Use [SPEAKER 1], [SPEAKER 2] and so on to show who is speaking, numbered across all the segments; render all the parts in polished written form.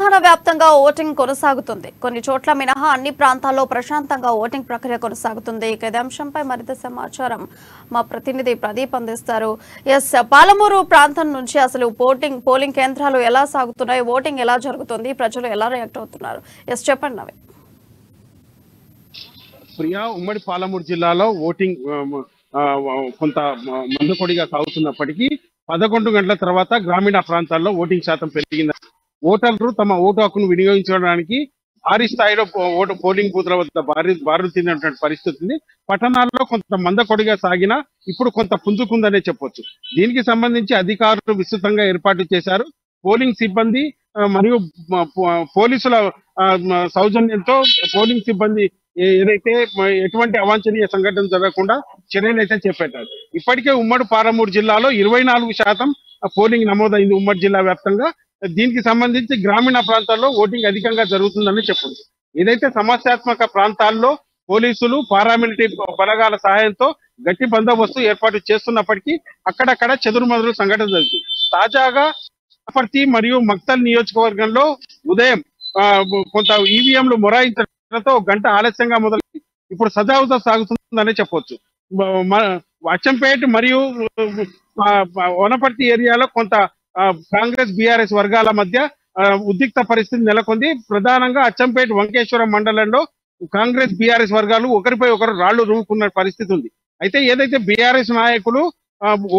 [SPEAKER 1] తెలంగాణ వ్యాప్తంగా ఓటింగ్ కొనసాగుతుంది. కొన్ని చోట్ల మినహా అన్ని ప్రాంతాల్లో ప్రశాంతంగా ఓటింగ్ ప్రక్రియ కొనసాగుతుంది. ఇక ఇదే అంశంపై మరింత సమాచారం మా ప్రతినిధి ప్రదీప్ అందిస్తారు. పాలమూరు ప్రాంతం నుంచి అసలు పోలింగ్ కేంద్రాలు ఎలా సాగుతున్నాయి, ఓటింగ్ ఎలా జరుగుతుంది, ప్రజలు ఎలా రియాక్ట్ అవుతున్నారు? చెప్పండి నవీన్.
[SPEAKER 2] ప్రియా, ఉమ్మడి పాలమూరు జిల్లాలో ఓటింగ్ కొంత మందకొడిగా సాగుతున్నప్పటికీ 11 గంటల తర్వాత గ్రామీణ ప్రాంతాల్లో ఓటింగ్ శాతం పెరిగింది. ఓటర్లు తమ ఓటు హక్కును వినియోగించడానికి భారీ స్థాయిలో పోలింగ్ బూత్ల వద్ద బారులు తిన్నటువంటి పరిస్థితి ఉంది. పట్టణాల్లో కొంత మందకొడిగా సాగినా ఇప్పుడు కొంత పుంజుకుందనే చెప్పొచ్చు. దీనికి సంబంధించి అధికారులు విస్తృతంగా ఏర్పాటు చేశారు. పోలింగ్ సిబ్బంది మరియు పోలీసుల సౌజన్యంతో పోలింగ్ సిబ్బంది ఏదైతే ఎటువంటి అవాంఛనీయ సంఘటన జరగకుండా చర్యలు అయితే చేపట్టారు. ఇప్పటికే ఉమ్మడి పాలమూరు జిల్లాలో 24% పోలింగ్ నమోదైంది ఉమ్మడి జిల్లా వ్యాప్తంగా. దీనికి సంబంధించి గ్రామీణ ప్రాంతాల్లో ఓటింగ్ అధికంగా జరుగుతుందని చెప్పొచ్చు. ఏదైతే సమస్యాత్మక ప్రాంతాల్లో పోలీసులు పారామిలిటరీ బలగాల సహాయంతో గట్టి బందోబస్తు ఏర్పాటు చేస్తున్నప్పటికీ అక్కడక్కడ చెదురుమదురు సంఘటన జరుగుతుంది. తాజాగా వనపర్తి మరియు మక్తల్ నియోజకవర్గంలో ఉదయం కొంత ఈవీఎంలు మొరాయించడంతో గంట ఆలస్యంగా మొదలై ఇప్పుడు సజావుగా సాగుతుందని చెప్పొచ్చు. అచ్చంపేట మరియు వనపర్తి ఏరియాలో కొంత కాంగ్రెస్ బీఆర్ఎస్ వర్గాల మధ్య ఉద్రిక్త పరిస్థితి నెలకొంది. ప్రధానంగా అచ్చంపేట వంకేశ్వరం మండలంలో కాంగ్రెస్ బీఆర్ఎస్ వర్గాలు ఒకరిపై ఒకరు రాళ్లు రువ్వుకున్న పరిస్థితి ఉంది. అయితే ఏదైతే బీఆర్ఎస్ నాయకులు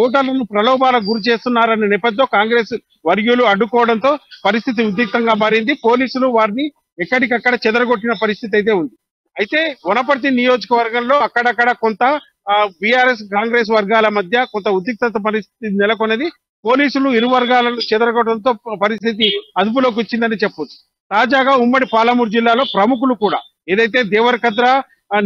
[SPEAKER 2] ఓటర్లను ప్రలోభాలకు గురి చేస్తున్నారనే నేపథ్యంలో కాంగ్రెస్ వర్గీయులు అడ్డుకోవడంతో పరిస్థితి ఉద్రిక్తంగా మారింది. పోలీసులు వారిని ఎక్కడికక్కడ చెదరగొట్టిన పరిస్థితి అయితే ఉంది. అయితే వనపర్తి నియోజకవర్గంలో అక్కడక్కడ కొంత బీఆర్ఎస్ కాంగ్రెస్ వర్గాల మధ్య కొంత ఉద్రిక్తత పరిస్థితి నెలకొన్నది. పోలీసులు ఇరు వర్గాలను చెదరగొట్టడంతో పరిస్థితి అదుపులోకి వచ్చిందని చెప్పొచ్చు. తాజాగా ఉమ్మడి పాలమూరు జిల్లాలో ప్రముఖులు కూడా ఏదైతే దేవరకద్ర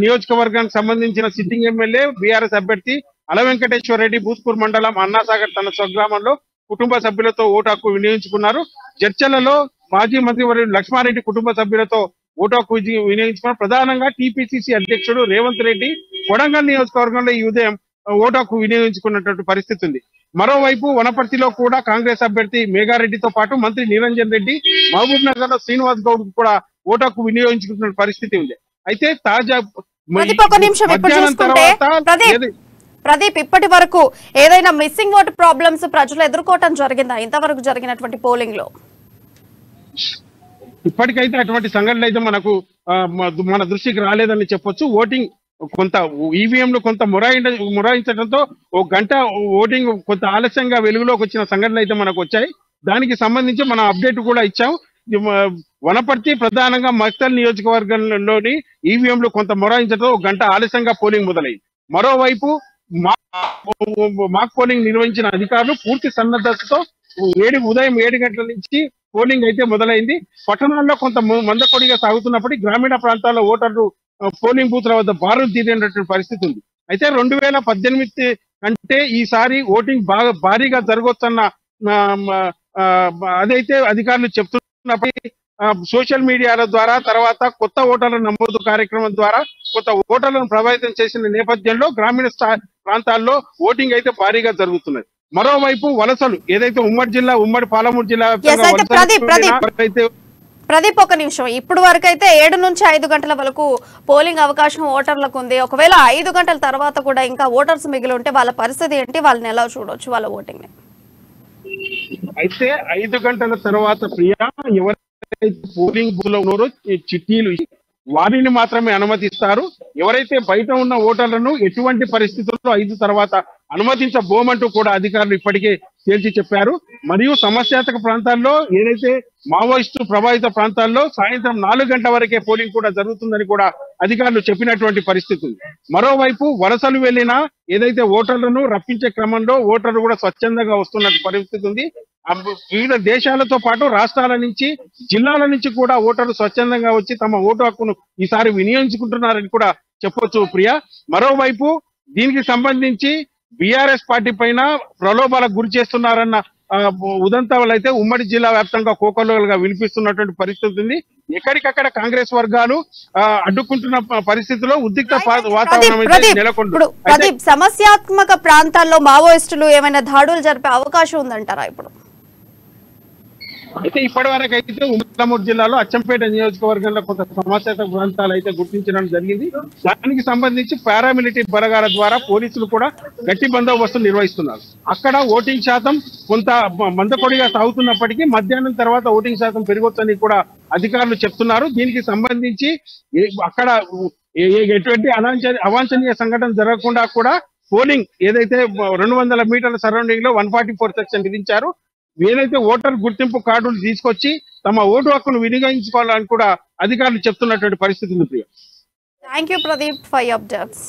[SPEAKER 2] నియోజకవర్గానికి సంబంధించిన సిట్టింగ్ ఎమ్మెల్యే బీఆర్ఎస్ అభ్యర్థి అల వెంకటేశ్వర రెడ్డి భూత్పూర్ మండలం అన్నాసాగర్ తన స్వగ్రామంలో కుటుంబ సభ్యులతో ఓటు హక్కు వినియోగించుకున్నారు. చర్చలలో మాజీ మంత్రి వర్యులు లక్ష్మారెడ్డి కుటుంబ సభ్యులతో ఓటు హక్కు వినియోగించుకున్నారు. ప్రధానంగా టీపీసీసీ అధ్యక్షుడు రేవంత్ రెడ్డి కొడంగల్ నియోజకవర్గంలో ఈ ఉదయం ఓటు హక్కు వినియోగించుకున్నటువంటి పరిస్థితి ఉంది. మరోవైపు వనపర్తిలో కూడా కాంగ్రెస్ అభ్యర్థి మేఘారెడ్డితో పాటు మంత్రి నిరంజన్ రెడ్డి, మహబూబ్ నగర్ లో శ్రీనివాస్ గౌడ్ కూడా ఓటు హక్కు వినియోగించుకున్న పరిస్థితి ఉంది. అయితే తాజా
[SPEAKER 1] ప్రదీప్, ఇప్పటి వరకు ఏదైనా మిస్సింగ్ ఓటు ప్రాబ్లమ్స్ ప్రజలు ఎదుర్కోవటం జరిగిందా ఇంతవరకు జరిగినటువంటి పోలింగ్ లో?
[SPEAKER 2] ఇప్పటికైతే అటువంటి సంఘటనలు అయితే మన దృష్టికి రాలేదని చెప్పొచ్చు. ఓటింగ్ కొంత ఈవీఎంలు కొంత మొరాయించడంతో ఒక గంట ఓటింగ్ కొంత ఆలస్యంగా వెలుగులోకి వచ్చిన సంఘటనలు అయితే మనకు వచ్చాయి. దానికి సంబంధించి మనం అప్డేట్ కూడా ఇచ్చాం. వనపర్తి ప్రధానంగా మక్తల్ నియోజకవర్గంలోని ఈవీఎంలు కొంత మొరాయించడంతో ఒక గంట ఆలస్యంగా పోలింగ్ మొదలైంది. మరోవైపు మాక్ పోలింగ్ నిర్వహించిన అధికారులు పూర్తి సన్నద్ధతతో ఉదయం 7 గంటల నుంచి పోలింగ్ అయితే మొదలైంది. పట్టణాల్లో కొంత మందకొడిగా సాగుతున్నప్పటికీ గ్రామీణ ప్రాంతాల్లో ఓటర్లు పోలింగ్ బూత్ల వద్ద బారులు తీరేటటువంటి పరిస్థితి ఉంది. అయితే 2018 కంటే ఈసారి ఓటింగ్ భారీగా జరగొచ్చన్న అదైతే అధికారులు చెప్తున్నప్పటికీ సోషల్ మీడియాల ద్వారా తర్వాత కొత్త ఓటర్ల నమోదు కార్యక్రమం ద్వారా కొత్త ఓటర్లను ప్రభావితం చేసిన నేపథ్యంలో గ్రామీణ ప్రాంతాల్లో ఓటింగ్ అయితే భారీగా జరుగుతున్నది. మరోవైపు వలసలు ఏదైతే ఉమ్మడి పాలమూరు జిల్లా
[SPEAKER 1] ప్రదీప్, ఒక నిమిషం. ఇప్పుడు వరకు అయితే 7 నుంచి 5 గంటల వరకు పోలింగ్ అవకాశం ఓటర్లకు ఉంది. ఒకవేళ 5 గంటల తర్వాత కూడా ఇంకా ఓటర్స్ మిగిలి ఉంటే వాళ్ళ పరిస్థితి ఏంటి? వాళ్ళని ఎలా చూడొచ్చు వాళ్ళ ఓటింగ్ ని?
[SPEAKER 2] అయితే 5 గంటల తర్వాత ప్రియా ఎవరైతే పోలింగ్ బూత్ లో ఉన్నారో చిట్టీలు వారిని మాత్రమే అనుమతిస్తారు. ఎవరైతే బయట ఉన్న ఓటర్లను ఎటువంటి పరిస్థితుల్లో 5 తర్వాత అనుమతించబోమంటూ కూడా అధికారులు ఇప్పటికే తేల్చి చెప్పారు. మరియు సమస్యాత్మక ప్రాంతాల్లో ఏదైతే మావోయిస్టు ప్రభావిత ప్రాంతాల్లో సాయంత్రం 4 గంటల వరకే పోలింగ్ కూడా జరుగుతుందని కూడా అధికారులు చెప్పినటువంటి పరిస్థితి ఉంది. మరోవైపు వలసలు వెళ్లిన ఏదైతే ఓటర్లను రప్పించే క్రమంలో ఓటర్లు కూడా స్వచ్ఛందంగా వస్తున్న పరిస్థితి ఉంది. వివిధ దేశాలతో పాటు రాష్ట్రాల నుంచి జిల్లాల నుంచి కూడా ఓటర్లు స్వచ్ఛందంగా వచ్చి తమ ఓటు హక్కును ఈసారి వినియోగించుకుంటున్నారని కూడా చెప్పొచ్చు ప్రియా. మరోవైపు దీనికి సంబంధించి బీఆర్ఎస్ పార్టీ పైన ప్రలోభాలకు గురి చేస్తున్నారన్న ఉదంతాలు అయితే ఉమ్మడి జిల్లా వ్యాప్తంగా కోకొల్లలుగా వినిపిస్తున్నటువంటి పరిస్థితి ఉంది. ఎక్కడికక్కడ కాంగ్రెస్ వర్గాలు అడ్డుకుంటున్న పరిస్థితిలో ఉద్రిక్త వాతావరణం నెలకొంది.
[SPEAKER 1] సమస్యాత్మక ప్రాంతాల్లో మావోయిస్టులు ఏమైనా దాడులు జరిపే అవకాశం ఉందంటారా ఇప్పుడు?
[SPEAKER 2] అయితే ఇప్పటి వరకు అయితే ఉమ్మడి జిల్లాలో అచ్చంపేట నియోజకవర్గంలో కొంత సమస్యాత్మక ప్రాంతాలు అయితే గుర్తించడం జరిగింది. దానికి సంబంధించి పారామిలిటరీ బలగాల ద్వారా పోలీసులు కూడా గట్టి బందోబస్తు నిర్వహిస్తున్నారు. అక్కడ ఓటింగ్ శాతం కొంత మందకొడిగా సాగుతున్నప్పటికీ మధ్యాహ్నం తర్వాత ఓటింగ్ శాతం పెరగొచ్చని కూడా అధికారులు చెప్తున్నారు. దీనికి సంబంధించి అక్కడ ఎటువంటి అవాంఛనీయ సంఘటన జరగకుండా కూడా పోలింగ్ ఏదైతే 200 మీటర్ల సరౌండింగ్ లో 144 సెక్షన్ విధించారు. ఏదైతే ఓటర్ గుర్తింపు కార్డులు తీసుకొచ్చి తమ ఓటు హక్కును వినియోగించుకోవాలని కూడా అధికారులు చెప్తున్నటువంటి పరిస్థితి ఉంది.
[SPEAKER 1] Thank you Pradeep for updates.